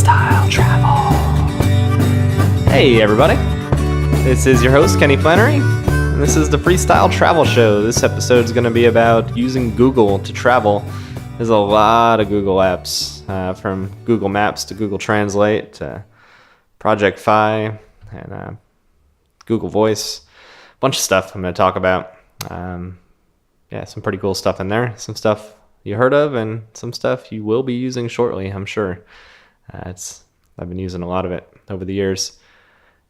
Freestyle Travel. Hey everybody, this is your host Kenny Flannery, and this is the Freestyle Travel Show. This episode is going to be about using Google to travel. There's a lot of Google apps, from Google Maps to Google Translate to Project Fi and Google Voice. A bunch of stuff I'm going to talk about. Some pretty cool stuff in there. Some stuff you heard of and some stuff you will be using shortly, I'm sure. I've been using a lot of it over the years.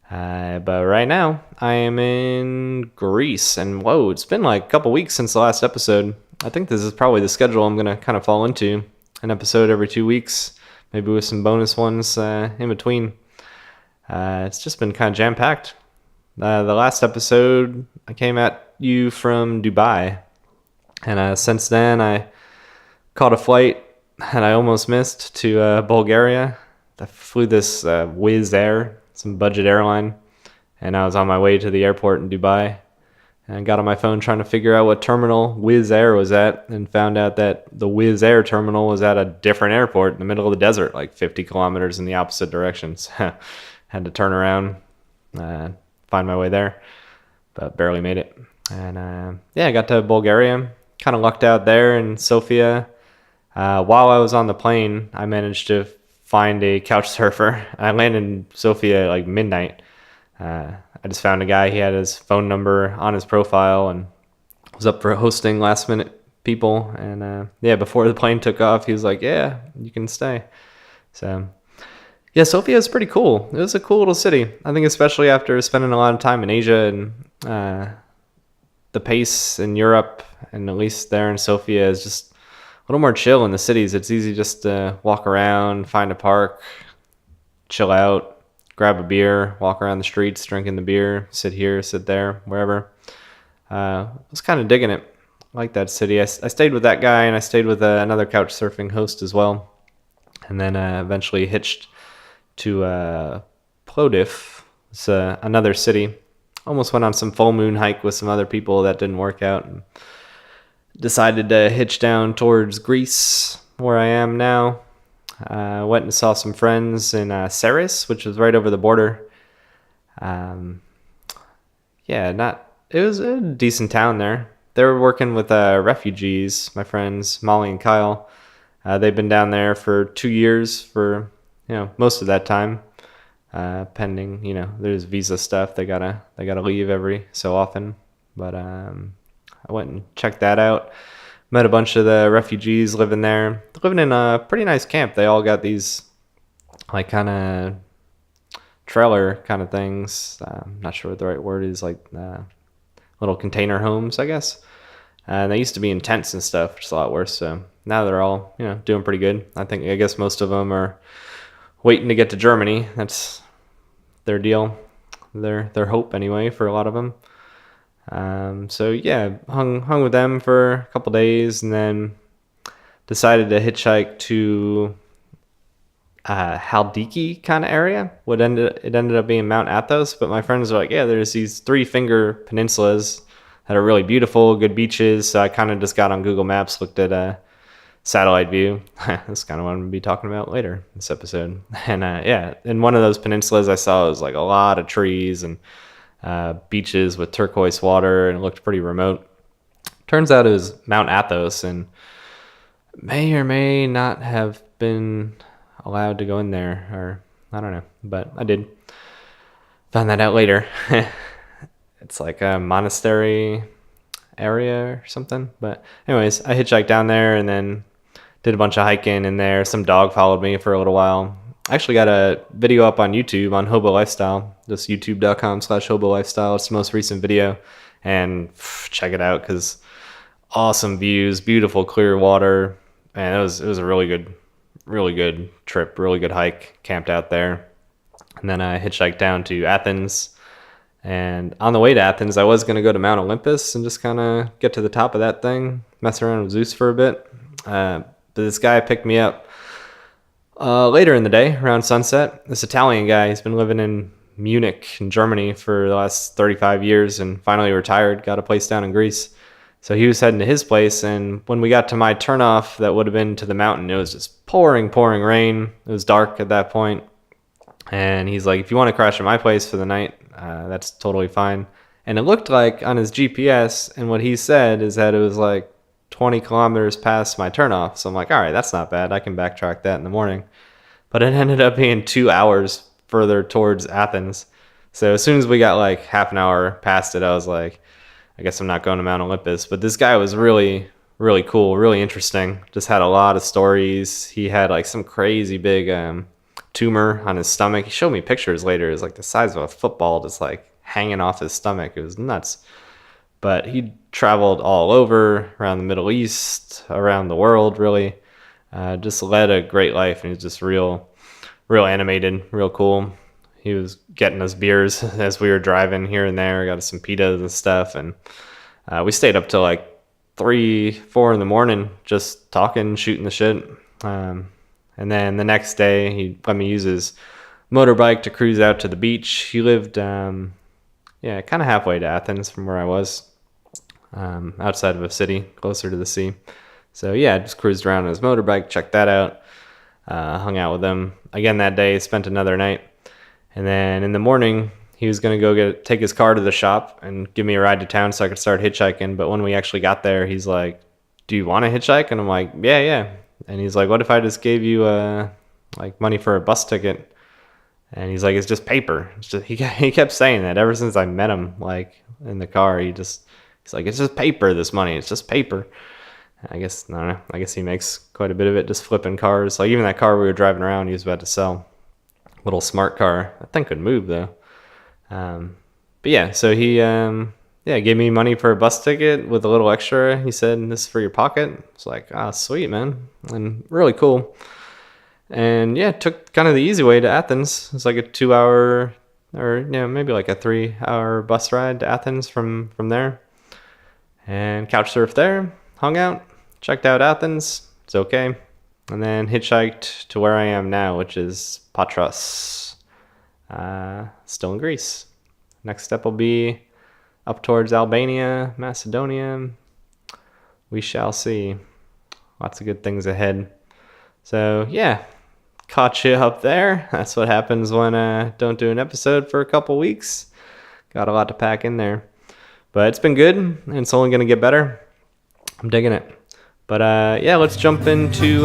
But right now, I am in Greece. And whoa, it's been like a couple weeks since the last episode. I think this is probably the schedule I'm going to kind of fall into. An episode every 2 weeks, maybe with some bonus ones in between. It's just been kind of jam-packed. The last episode, I came at you from Dubai. And since then, I caught a flight and I almost missed to Bulgaria. I flew this Wizz Air, some budget airline, and I was on my way to the airport in Dubai. And I got on my phone trying to figure out what terminal Wizz Air was at and found out that the Wizz Air terminal was at a different airport in the middle of the desert, like 50 kilometers in the opposite directions. Had to turn around, find my way there, but barely made it. And I got to Bulgaria. Kind of lucked out there in Sofia. While I was on the plane, I managed to find a couch surfer. I landed in Sofia at like midnight. I just found a guy. He had his phone number on his profile and was up for hosting last minute people. And before the plane took off, he was like, "Yeah, you can stay." So yeah, Sofia is pretty cool. It was a cool little city. I think especially after spending a lot of time in Asia and the pace in Europe, and at least there in Sofia, is just a little more chill in the cities. It's easy just to walk around, find a park, chill out, grab a beer, walk around the streets, drinking the beer, sit here, sit there, wherever. I was kind of digging it. I like that city. I stayed with that guy, and I stayed with another couch surfing host as well. And then eventually hitched to Plovdiv. It's another city. Almost went on some full moon hike with some other people. That didn't work out. And decided to hitch down towards Greece, where I am now. Went and saw some friends in Ceres, which was right over the border. It was a decent town there. They were working with refugees, my friends Molly and Kyle. They've been down there for 2 years for most of that time. Pending, there's visa stuff. They gotta leave every so often. But I went and checked that out. Met a bunch of the refugees living there. Living in a pretty nice camp. They all got these like kind of trailer kind of things. I'm not sure what the right word is. Like little container homes, I guess. And they used to be in tents and stuff, which is a lot worse. So now they're all doing pretty good. I guess most of them are waiting to get to Germany. That's their deal, their hope anyway, for a lot of them. Hung with them for a couple days, and then decided to hitchhike to Haldiki kind of area. It ended up being Mount Athos, but my friends were like, "Yeah, there's these 3-finger peninsulas that are really beautiful, good beaches." So I kind of just got on Google Maps, looked at satellite view. That's kind of what I'm going to be talking about later in this episode. And in one of those peninsulas I saw, it was like a lot of trees and beaches with turquoise water, and it looked pretty remote. Turns out it was Mount Athos, and may or may not have been allowed to go in there, or I don't know, but I did. Found that out later. It's like a monastery area or something. But anyways, I hitchhiked down there and then did a bunch of hiking in there. Some dog followed me for a little while. I actually got a video up on YouTube on Hobo Lifestyle, just youtube.com/Hobo Lifestyle. It's the most recent video, and check it out because awesome views, beautiful clear water, and it was a really good trip, really good hike. Camped out there, and then I hitchhiked down to Athens. And on the way to Athens, I was going to go to Mount Olympus and just kind of get to the top of that thing, mess around with Zeus for a bit. But this guy picked me up later in the day, around sunset. This Italian guy, he's been living in Munich in Germany for the last 35 years and finally retired, got a place down in Greece. So he was heading to his place, and when we got to my turnoff that would have been to the mountain, it was just pouring rain. It was dark at that point. And he's like, if you want to crash at my place for the night, that's totally fine. And it looked like on his GPS, and what he said is that it was like 20 kilometers past my turnoff. So I'm like, all right, that's not bad. I can backtrack that in the morning. But it ended up being 2 hours further towards Athens. So as soon as we got like half an hour past it, I was like, I guess I'm not going to Mount Olympus. But this guy was really, really cool, really interesting. Just had a lot of stories. He had like some crazy big tumor on his stomach. He showed me pictures later. It was like the size of a football, just like hanging off his stomach. It was nuts. But he traveled all over, around the Middle East, around the world, really. Just led a great life, and he was just real animated, real cool. He was getting us beers as we were driving here and there. Got us some pitas and stuff, and we stayed up till like 3-4 in the morning just talking, shooting the shit. And then the next day, he let me use his motorbike to cruise out to the beach. He lived, kind of halfway to Athens from where I was, outside of a city, closer to the sea. So yeah, just cruised around on his motorbike, checked that out, hung out with him again that day, spent another night. And then in the morning, he was going to go take his car to the shop and give me a ride to town so I could start hitchhiking. But when we actually got there, he's like, do you want to hitchhike? And I'm like, yeah. And he's like, what if I just gave you like money for a bus ticket? And he's like, it's just paper. It's just, he kept saying that ever since I met him, like in the car. He's like, it's just paper, this money. It's just paper. I guess, I don't know. I guess he makes quite a bit of it just flipping cars. Like even that car we were driving around, he was about to sell. Little smart car. That thing could move though. But yeah, so he gave me money for a bus ticket with a little extra. He said, this is for your pocket. It's like, sweet, man. And really cool. And yeah, took kind of the easy way to Athens. It's like a 2-hour or maybe like a 3-hour bus ride to Athens from there. And couch surfed there, hung out, checked out Athens. It's okay. And then hitchhiked to where I am now, which is Patras, still in Greece. Next step will be up towards Albania, Macedonia. We shall see. Lots of good things ahead. So yeah, caught you up there. That's what happens when I don't do an episode for a couple weeks. Got a lot to pack in there. But it's been good, and it's only going to get better. I'm digging it. But let's jump into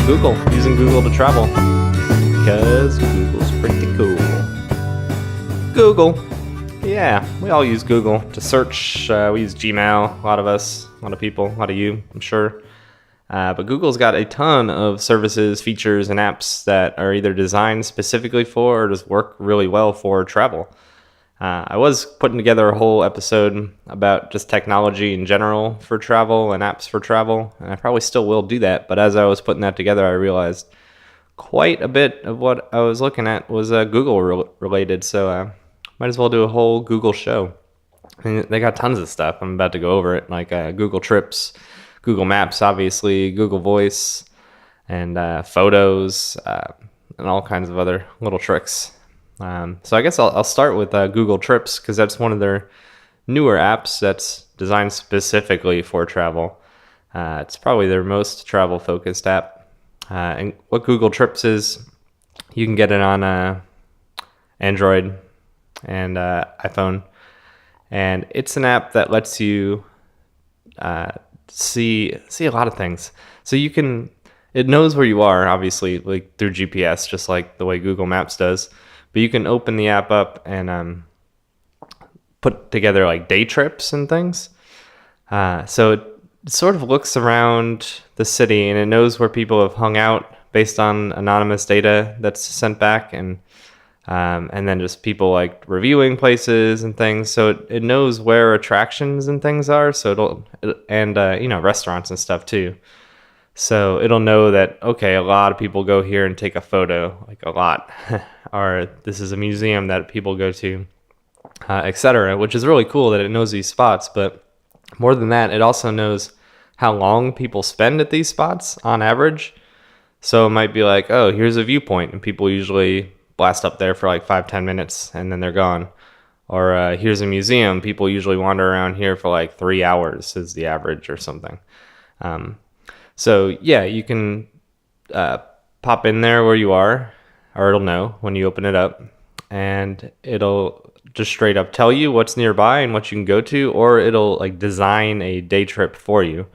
Google, using Google to travel, because Google's pretty cool. Google. Yeah, we all use Google to search. We use Gmail, a lot of us, a lot of people, a lot of you, I'm sure. But Google's got a ton of services, features, and apps that are either designed specifically for or just work really well for travel. I was putting together a whole episode about just technology in general for travel and apps for travel, and I probably still will do that. But as I was putting that together, I realized quite a bit of what I was looking at was Google related, so might as well do a whole Google show. And they got tons of stuff. I'm about to go over it, like Google Trips, Google Maps, obviously, Google Voice, and photos, and all kinds of other little tricks. So I guess I'll start with Google Trips, because that's one of their newer apps that's designed specifically for travel. It's probably their most travel-focused app. And what Google Trips is, you can get it on Android and iPhone. And it's an app that lets you see a lot of things. So it knows where you are, obviously, like through GPS, just like the way Google Maps does. But you can open the app up and put together like day trips and things. So it sort of looks around the city, and it knows where people have hung out based on anonymous data that's sent back, and then just people like reviewing places and things. So it knows where attractions and things are. So restaurants and stuff too. So it'll know that, okay, a lot of people go here and take a photo, like a lot, or this is a museum that people go to, etc., which is really cool that it knows these spots. But more than that, it also knows how long people spend at these spots on average. So it might be like, oh, here's a viewpoint, and people usually blast up there for like 5-10 minutes and then they're gone. Or here's a museum. People usually wander around here for like 3 hours is the average or something. Um, so yeah, you can pop in there where you are, or it'll know when you open it up, and it'll just straight up tell you what's nearby and what you can go to, or it'll like design a day trip for you.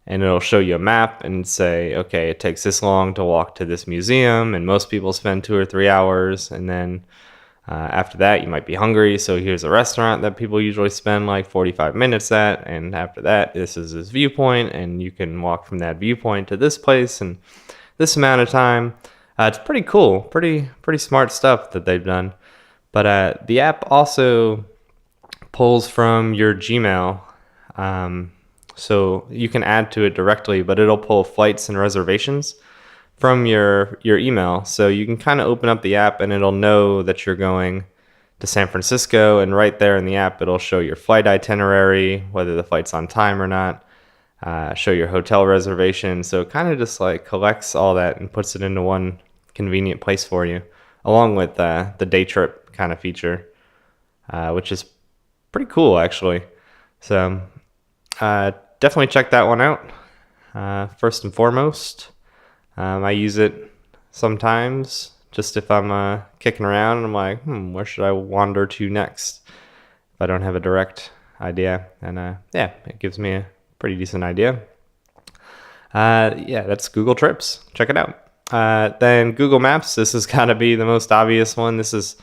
And it'll show you a map and say, okay, it takes this long to walk to this museum, and most people spend 2 or 3 hours. And then after that, you might be hungry, so here's a restaurant that people usually spend like 45 minutes at. And after that, this is this viewpoint, and you can walk from that viewpoint to this place in this amount of time. It's pretty cool, pretty smart stuff that they've done. But the app also pulls from your Gmail. So you can add to it directly, but it'll pull flights and reservations from your email. So you can kind of open up the app and it'll know that you're going to San Francisco, and right there in the app, it'll show your flight itinerary, whether the flight's on time or not, show your hotel reservation. So it kind of just like collects all that and puts it into one convenient place for you, along with the day trip kind of feature, which is pretty cool actually. So definitely check that one out. First and foremost, I use it sometimes just if I'm kicking around and I'm like, where should I wander to next if I don't have a direct idea. And yeah, it gives me a pretty decent idea. Yeah, that's Google Trips. Check it out. Then Google Maps. This has got to be the most obvious one. This is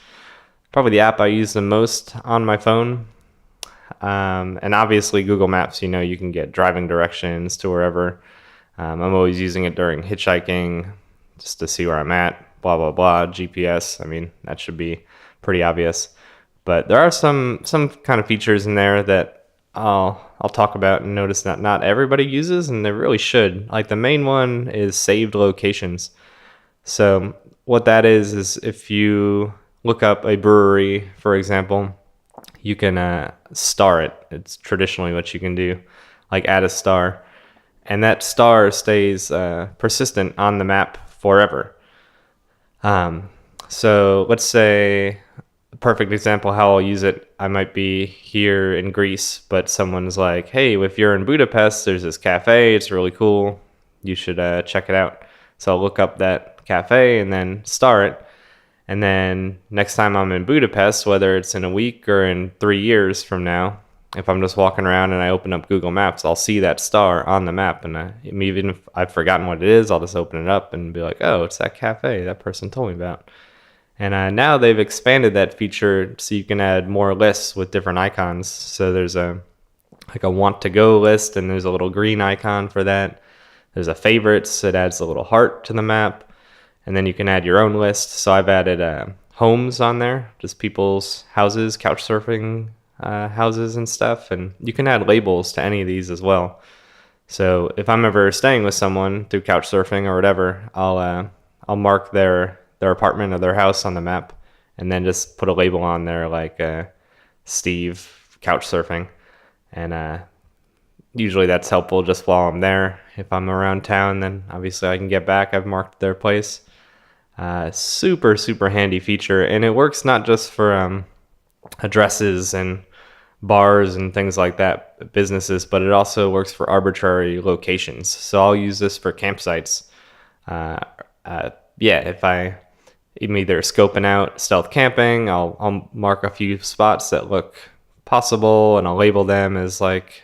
probably the app I use the most on my phone. And obviously Google Maps, you can get driving directions to wherever. I'm always using it during hitchhiking just to see where I'm at, blah, blah, blah, GPS. I mean, that should be pretty obvious. But there are some kind of features in there that I'll talk about and notice that not everybody uses, and they really should. Like the main one is saved locations. So what that is if you look up a brewery, for example, you can star it. It's traditionally what you can do, like add a star. And that star stays persistent on the map forever. So let's say, a perfect example how I'll use it, I might be here in Greece, but someone's like, hey, if you're in Budapest, there's this cafe. It's really cool. You should check it out. So I'll look up that cafe and then star it. And then next time I'm in Budapest, whether it's in a week or in 3 years from now, if I'm just walking around and I open up Google Maps, I'll see that star on the map. And even if I've forgotten what it is, I'll just open it up and be like, oh, it's that cafe that person told me about. And now they've expanded that feature so you can add more lists with different icons. So there's a want to go list, and there's a little green icon for that. There's a favorites. It adds a little heart to the map. And then you can add your own list. So I've added homes on there, just people's houses, couch surfing houses and stuff. And you can add labels to any of these as well. So if I'm ever staying with someone through couch surfing or whatever, I'll mark their apartment or their house on the map, and then just put a label on there like Steve couch surfing. And usually that's helpful just while I'm there. If I'm around town, then obviously I can get back. I've marked their place. Super, super handy feature. And it works not just for addresses and bars and things like that, businesses, but it also works for arbitrary locations. So I'll use this for campsites. If I'm either scoping out stealth camping, I'll mark a few spots that look possible and I'll label them as like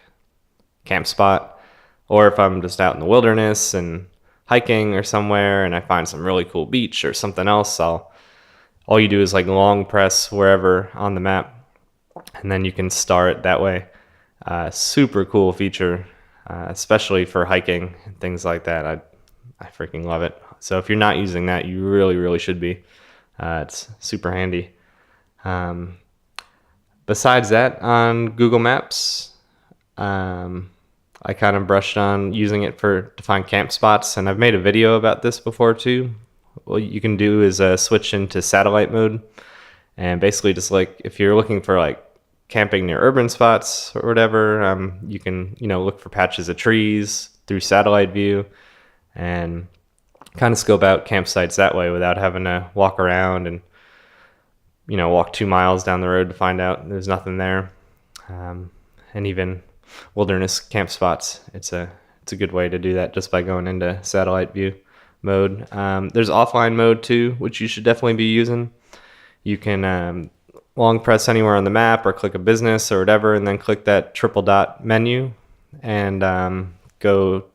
camp spot. Or if I'm just out in the wilderness and hiking or somewhere and I find some really cool beach or something else, all you do is like long press wherever on the map, and then you can star it that way. Super cool feature, especially for hiking and things like that. I freaking love it. So if you're not using that, you really, really should be. It's super handy. Besides that, on Google Maps, I kind of brushed on using it to find camp spots, and I've made a video about this before too. What you can do is switch into satellite mode, and basically just like if you're looking for like camping near urban spots or whatever, you can look for patches of trees through satellite view and kind of scope out campsites that way without having to walk around and walk 2 miles down the road to find out there's nothing there. And even wilderness camp spots, it's a good way to do that just by going into satellite view mode. There's offline mode too, which you should definitely be using. You can long press anywhere on the map or click a business or whatever, and then click that triple dot menu and go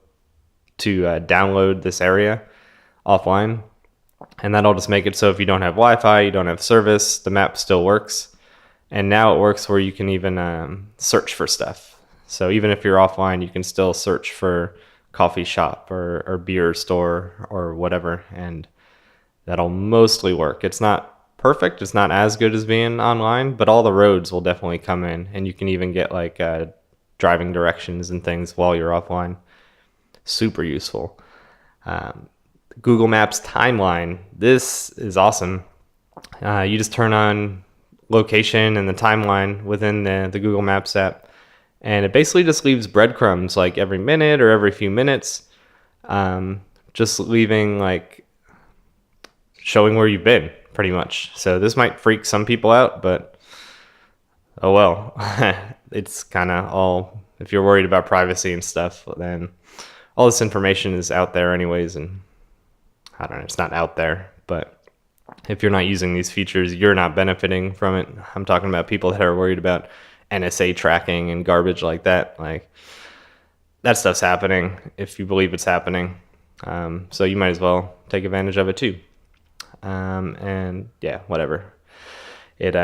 to download this area offline. And that'll just make it so if you don't have Wi-Fi, you don't have service, the map still works. And now it works where you can even search for stuff. So even if you're offline, you can still search for coffee shop or beer store or whatever, and that'll mostly work. It's not perfect. It's not as good as being online, but all the roads will definitely come in, and you can even get like driving directions and things while you're offline. Super useful. Google Maps timeline. This is awesome. You just turn on location and the timeline within the Google Maps app, and it basically just leaves breadcrumbs like every minute or every few minutes, just leaving like showing where you've been pretty much. So this might freak some people out, but oh well. It's kind of all, if you're worried about privacy and stuff, then all this information is out there anyways, and I don't know, it's not out there, but if you're not using these features, you're not benefiting from it. I'm talking about people that are worried about NSA tracking and garbage like that. Like, that stuff's happening if you believe it's happening. So you might as well take advantage of it too. And yeah, whatever. It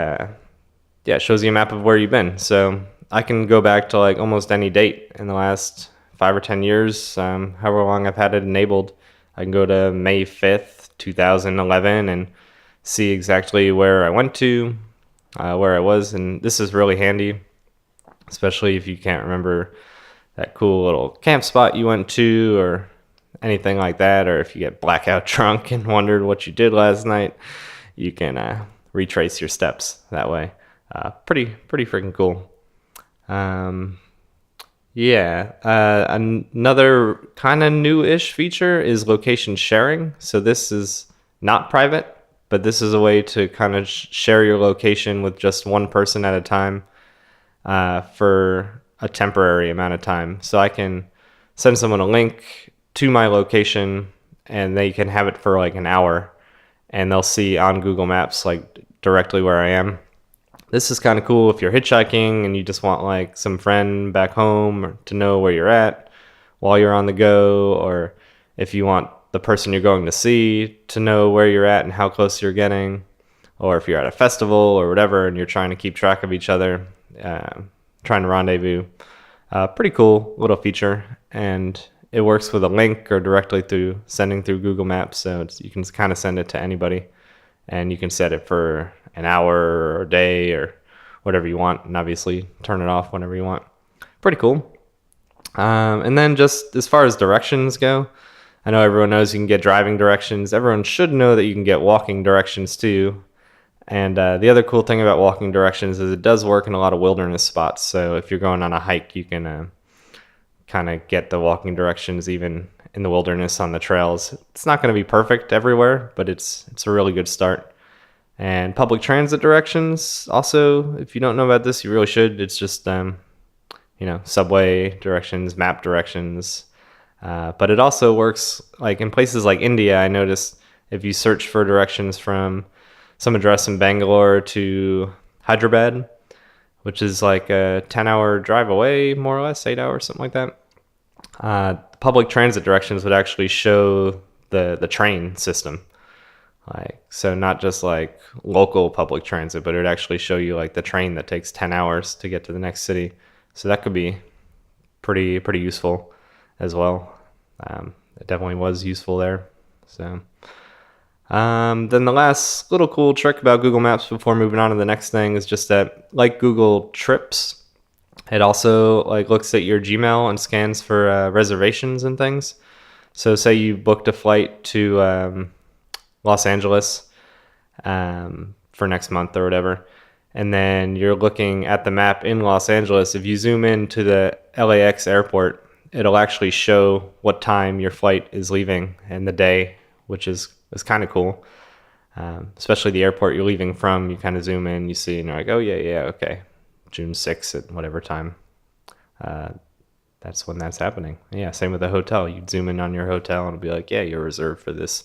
shows you a map of where you've been. So I can go back to like almost any date in the last 5 or 10 years, however long I've had it enabled. I can go to May 5th, 2011 and see exactly where I went to, where I was. And this is really handy, especially if you can't remember that cool little camp spot you went to or anything like that. Or if you get blackout drunk and wondered what you did last night, you can retrace your steps that way. Pretty freaking cool. Another kind of new-ish feature is location sharing. So this is not private, but this is a way to kind of share your location with just one person at a time for a temporary amount of time. So I can send someone a link to my location and they can have it for like an hour and they'll see on Google Maps like directly where I am. This is kind of cool if you're hitchhiking and you just want like some friend back home to know where you're at while you're on the go, or if you want the person you're going to see to know where you're at and how close you're getting, or if you're at a festival or whatever and you're trying to keep track of each other, trying to rendezvous. Pretty cool little feature, and it works with a link or directly through sending through Google Maps, so you can kind of send it to anybody. And you can set it for an hour or a day or whatever you want, and obviously turn it off whenever you want. Pretty cool. And then just as far as directions go, I know everyone knows you can get driving directions. Everyone should know that you can get walking directions too. And the other cool thing about walking directions is it does work in a lot of wilderness spots. So if you're going on a hike, you can kind of get the walking directions even in the wilderness on the trails. It's not going to be perfect everywhere, but it's a really good start. And public transit directions, also, if you don't know about this, you really should. It's just subway directions, map directions. But it also works like in places like India. I noticed if you search for directions from some address in Bangalore to Hyderabad, which is like a 10-hour drive away, more or less, 8 hours, something like that. Public transit directions would actually show the train system. Like, so not just like local public transit, but it would actually show you like the train that takes 10 hours to get to the next city. So that could be pretty useful as well. It definitely was useful there. So then the last little cool trick about Google Maps before moving on to the next thing is just that, like Google Trips, it also like looks at your Gmail and scans for reservations and things. So say you booked a flight to Los Angeles for next month or whatever, and then you're looking at the map in Los Angeles. If you zoom in to the LAX airport, it'll actually show what time your flight is leaving and the day, which is kind of cool. Especially the airport you're leaving from, you kind of zoom in, you see, and you're like, oh, yeah, okay. June 6th at whatever time. That's when that's happening. Yeah, same with the hotel. You'd zoom in on your hotel and it'll be like, yeah, you're reserved for this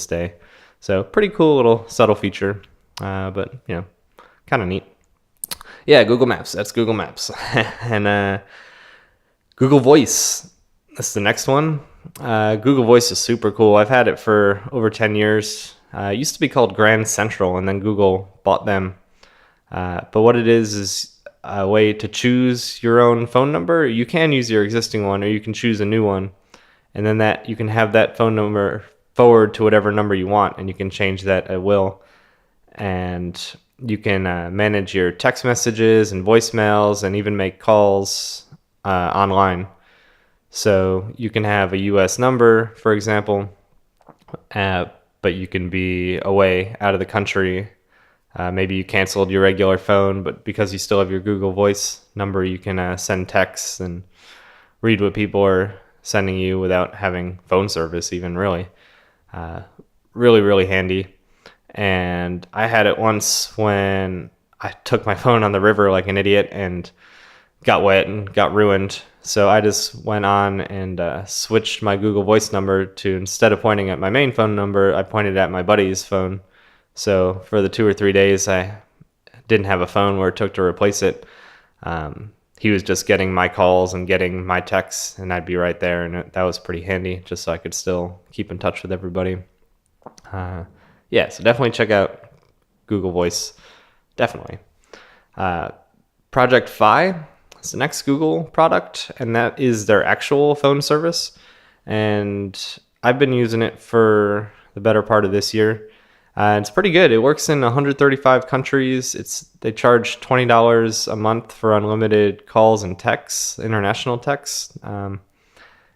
day. So pretty cool little subtle feature, but kind of neat. Yeah, Google Maps. That's Google Maps. And Google Voice. That's the next one. Google Voice is super cool. I've had it for over 10 years. It used to be called Grand Central, and then Google bought them. But what it is a way to choose your own phone number. You can use your existing one, or you can choose a new one. And then that you can have that phone number forward to whatever number you want, and you can change that at will. And you can manage your text messages and voicemails and even make calls online. So you can have a US number, for example, but you can be away out of the country. Maybe you canceled your regular phone, but because you still have your Google Voice number, you can send texts and read what people are sending you without having phone service even, really. Really, really handy. And I had it once when I took my phone on the river like an idiot and got wet and got ruined. So I just went on and switched my Google Voice number to, instead of pointing at my main phone number, I pointed at my buddy's phone. So for the 2 or 3 days I didn't have a phone where it took to replace it, he was just getting my calls and getting my texts, and I'd be right there, and that was pretty handy, just so I could still keep in touch with everybody. Yeah, so definitely check out Google Voice. Definitely. Project Fi is the next Google product, and that is their actual phone service. And I've been using it for the better part of this year. It's pretty good. It works in 135 countries. They charge $20 a month for unlimited calls and texts, international texts. And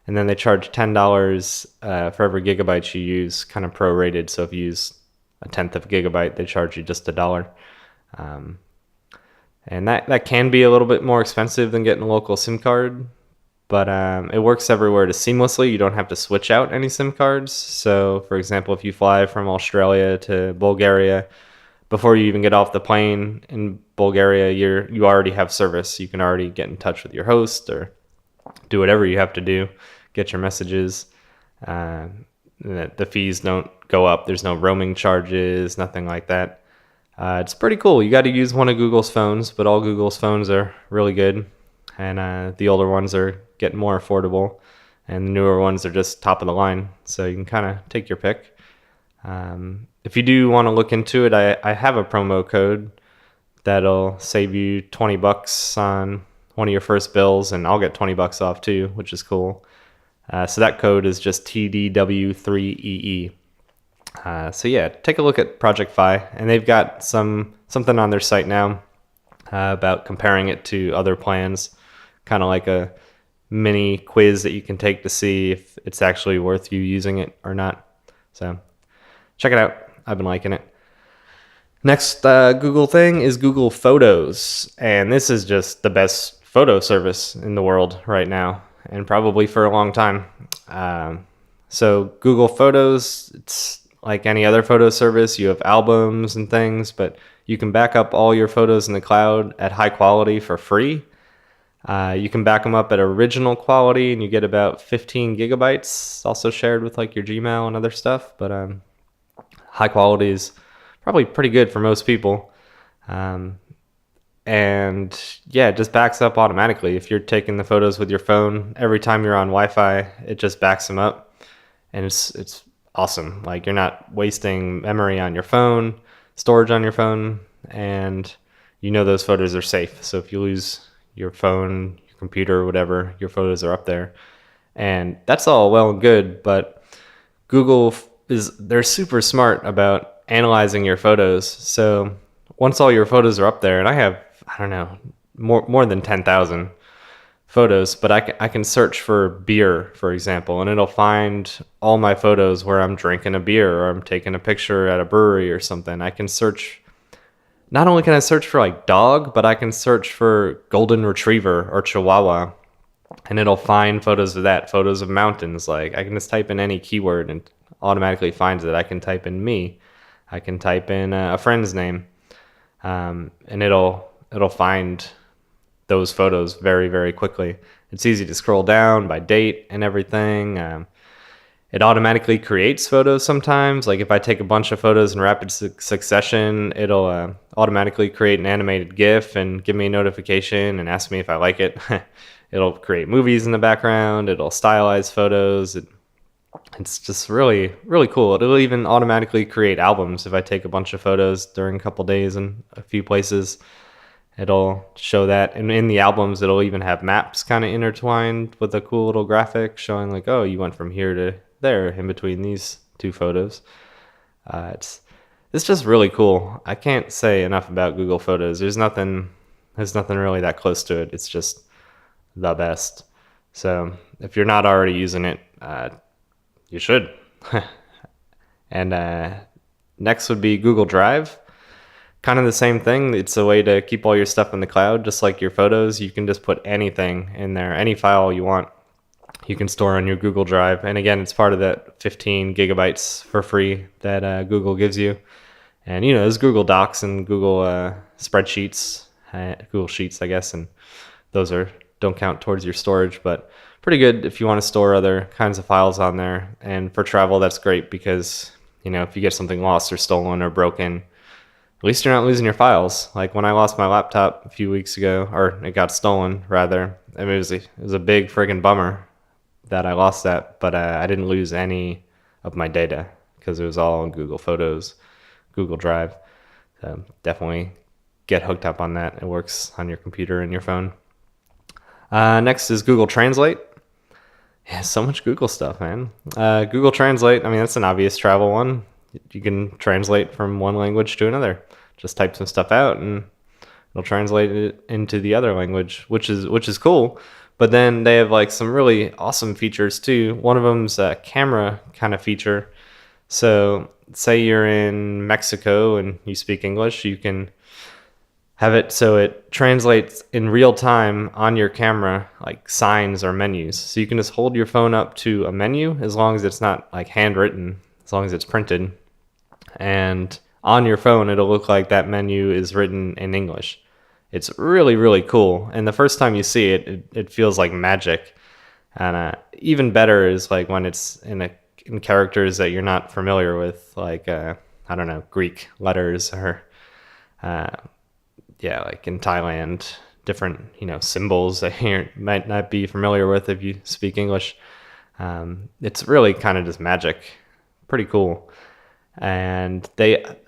then they charge $10 for every gigabyte you use, kind of prorated. So if you use a tenth of a gigabyte, they charge you just $1. And that can be a little bit more expensive than getting a local SIM card, but it works everywhere seamlessly. You don't have to switch out any SIM cards. So, for example, if you fly from Australia to Bulgaria, before you even get off the plane in Bulgaria, you already have service. You can already get in touch with your host or do whatever you have to do, get your messages. The fees don't go up. There's no roaming charges, nothing like that. It's pretty cool. You got to use one of Google's phones, but all Google's phones are really good. And the older ones are getting more affordable, and the newer ones are just top of the line. So you can kind of take your pick. If you do want to look into it, I have a promo code that'll save you $20 on one of your first bills, and I'll get $20 off too, which is cool. So that code is just TDW3EE. So yeah, take a look at Project Fi, and they've got something on their site now about comparing it to other plans, kind of like a mini quiz that you can take to see if it's actually worth you using it or not. So check it out. I've been liking it. Next Google thing is Google Photos, and this is just the best photo service in the world right now, and probably for a long time. So Google Photos, it's like any other photo service. You have albums and things, but you can back up all your photos in the cloud at high quality for free. You can back them up at original quality, and you get about 15 gigabytes, also shared with like your Gmail and other stuff. But high quality is probably pretty good for most people. And yeah, it just backs up automatically. If you're taking the photos with your phone, every time you're on Wi-Fi, it just backs them up, and it's awesome. Like, you're not wasting memory on your phone, storage on your phone, and you know those photos are safe. So if you lose your phone, your computer, whatever, your photos are up there. And that's all well and good, but Google they're super smart about analyzing your photos. So once all your photos are up there, and I have, I don't know, more than 10,000 photos, but I can search for beer, for example, and it'll find all my photos where I'm drinking a beer or I'm taking a picture at a brewery or something. I can search, not only can I search for like dog, but I can search for golden retriever or chihuahua, and it'll find photos of that, photos of mountains. Like, I can just type in any keyword and automatically finds it. I can type in me, I can type in a friend's name, and it'll find those photos very, very quickly. It's easy to scroll down by date and everything. It automatically creates photos sometimes. Like if I take a bunch of photos in rapid succession, it'll automatically create an animated GIF and give me a notification and ask me if I like it. It'll create movies in the background. It'll stylize photos. It's just really, really cool. It'll even automatically create albums if I take a bunch of photos during a couple days in a few places. It'll show that, and in the albums, it'll even have maps kind of intertwined with a cool little graphic showing like, oh, you went from here to there in between these two photos. It's just really cool. I can't say enough about Google Photos. There's nothing really that close to it. It's just the best. So if you're not already using it, you should. And next would be Google Drive. Kind of the same thing. It's a way to keep all your stuff in the cloud, just like your photos. You can just put anything in there, any file you want, you can store on your Google Drive. And again, it's part of that 15 gigabytes for free that Google gives you. And there's Google Docs and Google spreadsheets, Google Sheets, I guess, and those don't count towards your storage, but pretty good if you want to store other kinds of files on there. And for travel, that's great because if you get something lost or stolen or broken, at least you're not losing your files. Like when I lost my laptop a few weeks ago, or it got stolen rather, I mean, it was a big friggin' bummer that I lost that, but I didn't lose any of my data because it was all on Google Photos, Google Drive. So definitely get hooked up on that. It works on your computer and your phone. Next is Google Translate. Yeah, so much Google stuff, man. Google Translate, I mean, that's an obvious travel one. You can translate from one language to another. Just type some stuff out and it'll translate it into the other language, which is cool. But then they have like some really awesome features too. One of them's a camera kind of feature. So say you're in Mexico and you speak English, you can have it so it translates in real time on your camera, like signs or menus. So you can just hold your phone up to a menu as long as it's not like handwritten, as long as it's printed. And on your phone, it'll look like that menu is written in English. It's really, really cool. And the first time you see it, it feels like magic. And even better is like when it's in characters that you're not familiar with, like, I don't know, Greek letters or, like in Thailand, different, symbols that you might not be familiar with if you speak English. It's really kind of just magic. Pretty cool. And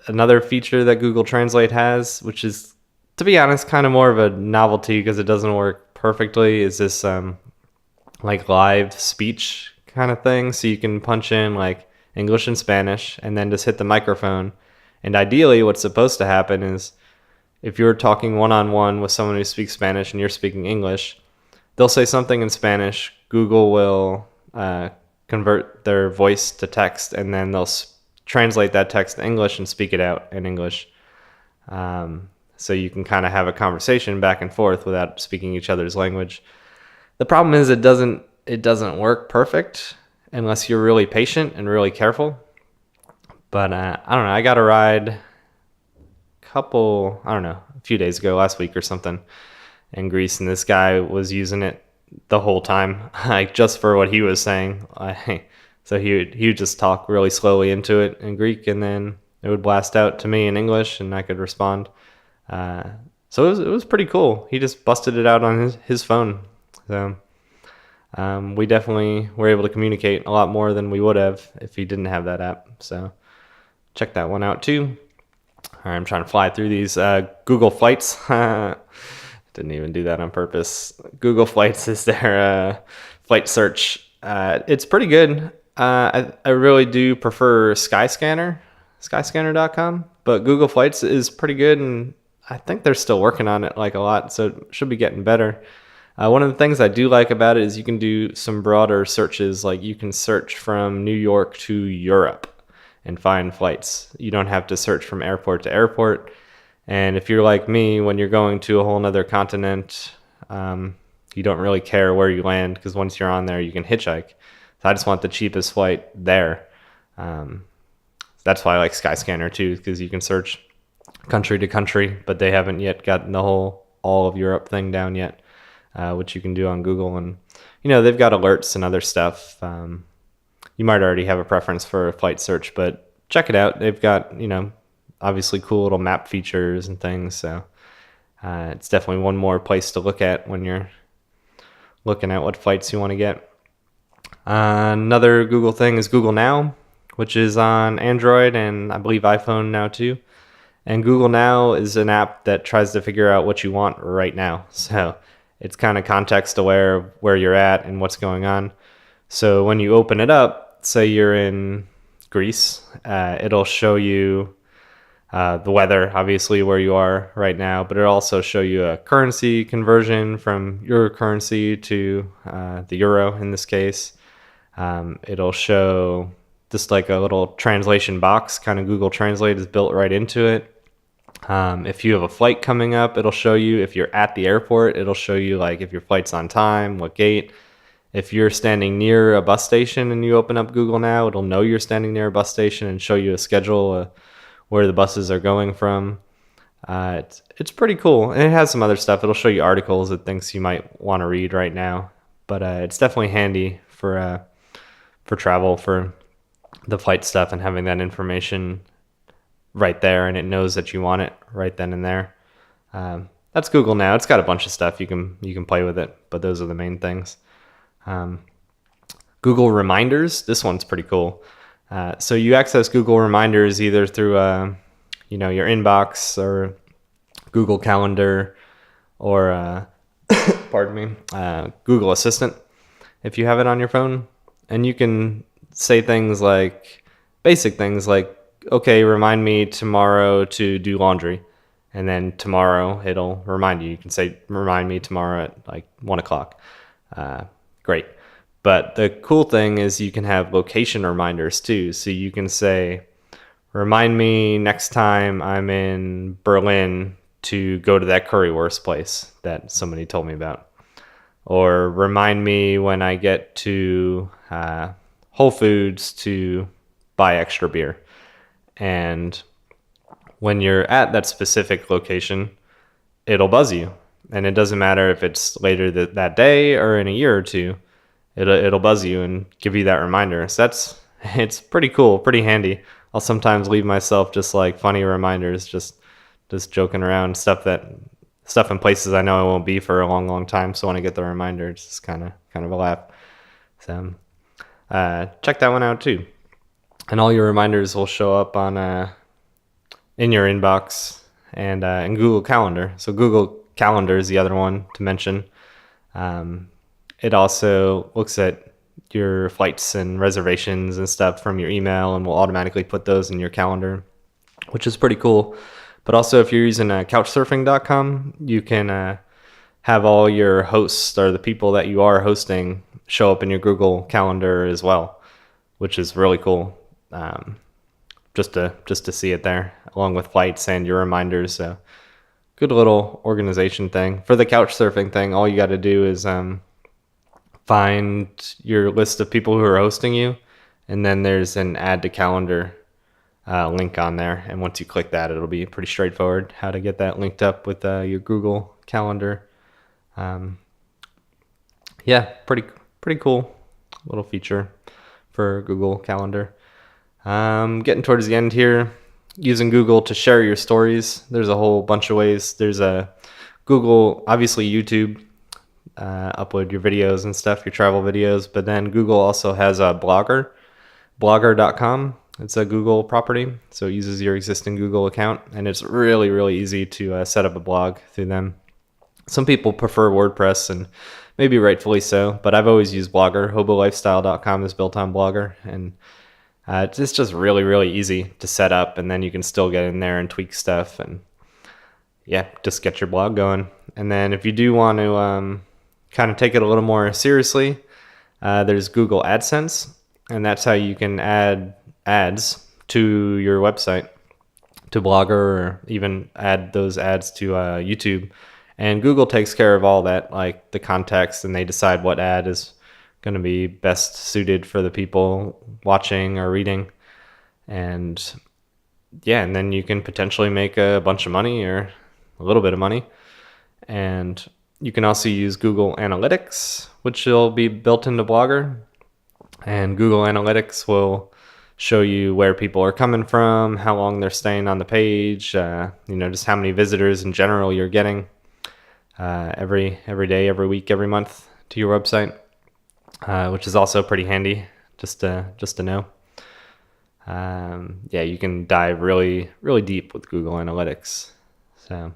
another feature that Google Translate has, which is, to be honest, kind of more of a novelty because it doesn't work perfectly, is this like live speech kind of thing. So you can punch in like English and Spanish and then just hit the microphone. And ideally what's supposed to happen is if you're talking one-on-one with someone who speaks Spanish and you're speaking English, they'll say something in Spanish, Google will convert their voice to text, and then they'll translate that text to English and speak it out in English. So you can kind of have a conversation back and forth without speaking each other's language. The problem is it doesn't work perfect unless you're really patient and really careful. But I don't know, I got a ride a few days ago, last week or something, in Greece, and this guy was using it the whole time, like just for what he was saying. So he would just talk really slowly into it in Greek, and then it would blast out to me in English, and I could respond. So it was pretty cool. He just busted it out on his phone. So we definitely were able to communicate a lot more than we would have if he didn't have that app. So check that one out too. All right, I'm trying to fly through these. Google Flights. Didn't even do that on purpose. Google Flights is their flight search. It's pretty good. I really do prefer skyscanner.com, but Google Flights is pretty good, and I think they're still working on it like a lot, so it should be getting better. One of the things I do like about it is you can do some broader searches, like you can search from New York to Europe and find flights. You don't have to search from airport to airport. And if you're like me, when you're going to a whole nother continent, you don't really care where you land because once you're on there, you can hitchhike. So I just want the cheapest flight there. That that's why I like Skyscanner too, because you can search country to country, but they haven't yet gotten the whole all of Europe thing down yet, which you can do on Google. And they've got alerts and other stuff. You might already have a preference for a flight search, but check it out. They've got obviously cool little map features and things. So it's definitely one more place to look at when you're looking at what flights you want to get. Another Google thing is Google Now, which is on Android and I believe iPhone now too. And Google Now is an app that tries to figure out what you want right now. So it's kind of context aware of where you're at and what's going on. So when you open it up, say you're in Greece, it'll show you the weather, obviously where you are right now, but it'll also show you a currency conversion from your currency to the euro in this case. It'll show just like a little translation box, kind of Google Translate is built right into it. If you have a flight coming up, it'll show you. If you're at the airport, it'll show you like if your flight's on time, what gate. If you're standing near a bus station and you open up Google Now, it'll know you're standing near a bus station and show you a schedule where the buses are going from. It's pretty cool. And it has some other stuff. It'll show you articles and things you might want to read right now. But it's definitely handy for travel, for the flight stuff, and having that information right there, and it knows that you want it right then and there. That's Google Now. It's got a bunch of stuff you can play with it, but those are the main things. Google Reminders. This one's pretty cool. So you access Google Reminders either through your inbox or Google Calendar or pardon me, Google Assistant if you have it on your phone, and you can say things like basic things like, okay, remind me tomorrow to do laundry. And then tomorrow it'll remind you. You can say, remind me tomorrow at like 1 o'clock. Great. But the cool thing is you can have location reminders too. So you can say, remind me next time I'm in Berlin to go to that currywurst place that somebody told me about. Or remind me when I get to Whole Foods to buy extra beer. And when you're at that specific location, it'll buzz you. And it doesn't matter if it's later that day or in a year or two, it'll buzz you and give you that reminder. So it's pretty cool, pretty handy. I'll sometimes leave myself just like funny reminders, just joking around, stuff in places I know I won't be for a long, long time. So when I get the reminder, it's just kind of a laugh. So check that one out too. And all your reminders will show up on in your inbox and in Google Calendar. So Google Calendar is the other one to mention. It also looks at your flights and reservations and stuff from your email and will automatically put those in your calendar, which is pretty cool. But also if you're using couchsurfing.com, you can have all your hosts or the people that you are hosting show up in your Google Calendar as well, which is really cool. Just to see it there along with flights and your reminders. So good little organization thing. For the couch surfing thing, all you got to do is find your list of people who are hosting you, and then there's an add to calendar link on there. And once you click that, it'll be pretty straightforward how to get that linked up with your Google Calendar. Yeah, pretty cool little feature for Google Calendar. Getting towards the end here, using Google to share your stories. There's a whole bunch of ways. There's a Google, obviously YouTube, upload your videos and stuff, your travel videos, but then Google also has a blogger.com. It's a Google property, so it uses your existing Google account, and it's really, really easy to set up a blog through them. Some people prefer WordPress, and maybe rightfully so, but I've always used Blogger. HoboLifestyle.com is built on Blogger, and it's just really, really easy to set up, and then you can still get in there and tweak stuff, and yeah, just get your blog going. And then if you do want to kind of take it a little more seriously, there's Google AdSense, and that's how you can add ads to your website, to Blogger, or even add those ads to YouTube. And Google takes care of all that, like the context, and they decide what ad is going to be best suited for the people watching or reading. And yeah, and then you can potentially make a bunch of money or a little bit of money. And you can also use Google Analytics, which will be built into Blogger. And Google Analytics will show you where people are coming from, how long they're staying on the page, just how many visitors in general you're getting every day, every week, every month to your website, which is also pretty handy just to know. You can dive really, really deep with Google Analytics. So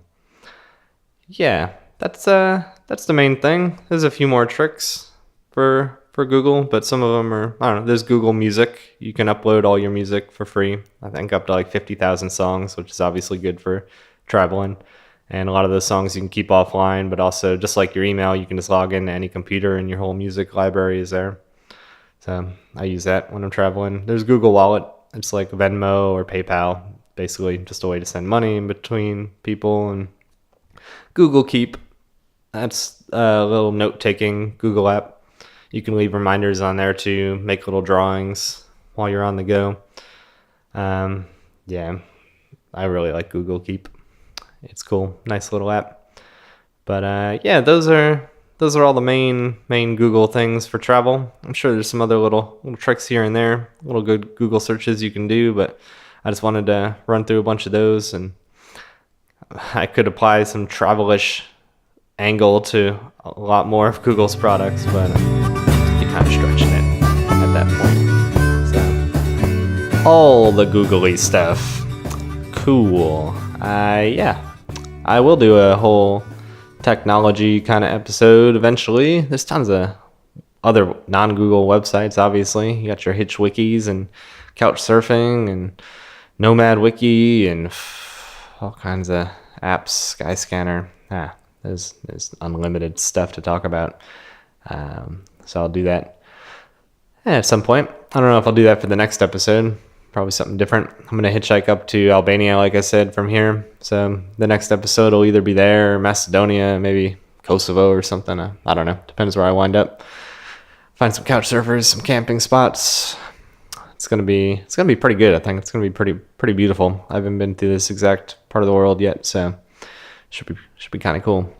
yeah, that's the main thing. There's a few more tricks for Google, but some of them are, I don't know, there's Google Music. You can upload all your music for free. I think up to like 50,000 songs, which is obviously good for traveling. And a lot of those songs you can keep offline, but also just like your email, you can just log into any computer and your whole music library is there. So I use that when I'm traveling. There's Google Wallet. It's like Venmo or PayPal, basically just a way to send money in between people. And Google Keep, that's a little note-taking Google app. You can leave reminders on there to make little drawings while you're on the go. I really like Google Keep. It's cool, nice little app. But those are all the main Google things for travel. I'm sure there's some other little tricks here and there, little good Google searches you can do, but I just wanted to run through a bunch of those, and I could apply some travel-ish angle to a lot more of Google's products, but you're kind of stretching it at that point. So all the googly stuff. Cool. I will do a whole technology kind of episode eventually. There's tons of other non-Google websites, obviously. You got your Hitch Wikis and Couch Surfing and Nomad Wiki and all kinds of apps, Skyscanner. There's unlimited stuff to talk about. So I'll do that at some point. I don't know if I'll do that for the next episode. Probably something different. I'm going to hitchhike up to Albania, like I said, from here. So the next episode will either be there or Macedonia, maybe Kosovo or something. I don't know. Depends where I wind up. Find some couch surfers, some camping spots. It's gonna be pretty good. I think it's gonna be pretty beautiful. I haven't been to this exact part of the world yet, so should be kind of cool.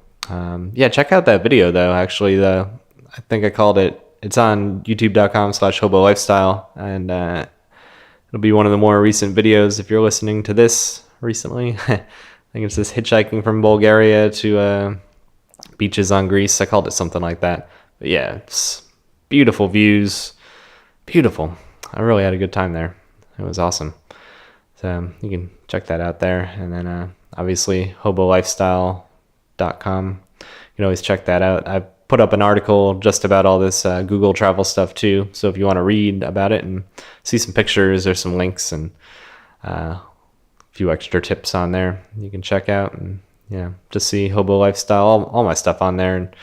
Check out that video though. Actually, I think I called it. It's on youtube.com/hobo lifestyle, and it'll be one of the more recent videos if you're listening to this recently. I think it's this hitchhiking from Bulgaria to beaches on Greece. I called it something like that. But yeah, it's beautiful views. Beautiful. I really had a good time there. It was awesome. So you can check that out there. And then obviously hobolifestyle.com. You can always check that out. I put up an article just about all this Google travel stuff too. So if you want to read about it and see some pictures or some links and a few extra tips on there, you can check out and just see Hobo Lifestyle, all my stuff on there, and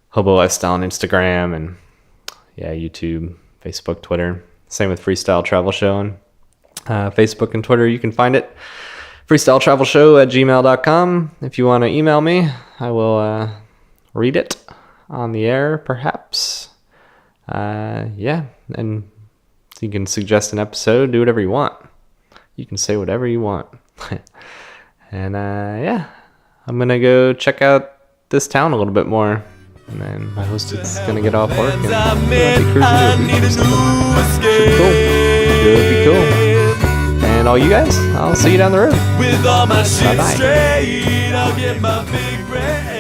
Hobo Lifestyle on Instagram and YouTube, Facebook, Twitter. Same with Freestyle Travel Show on Facebook and Twitter. You can find it. freestyletravelshow@gmail.com. If you want to email me, I will read it on the air, perhaps. And you can suggest an episode, do whatever you want. You can say whatever you want. And I'm going to go check out this town a little bit more. And then my host is going to get off work and be cruising to a beach or something. Should be cool. And all you guys, I'll see you down the road. With all my shit straight, I'll get my big break.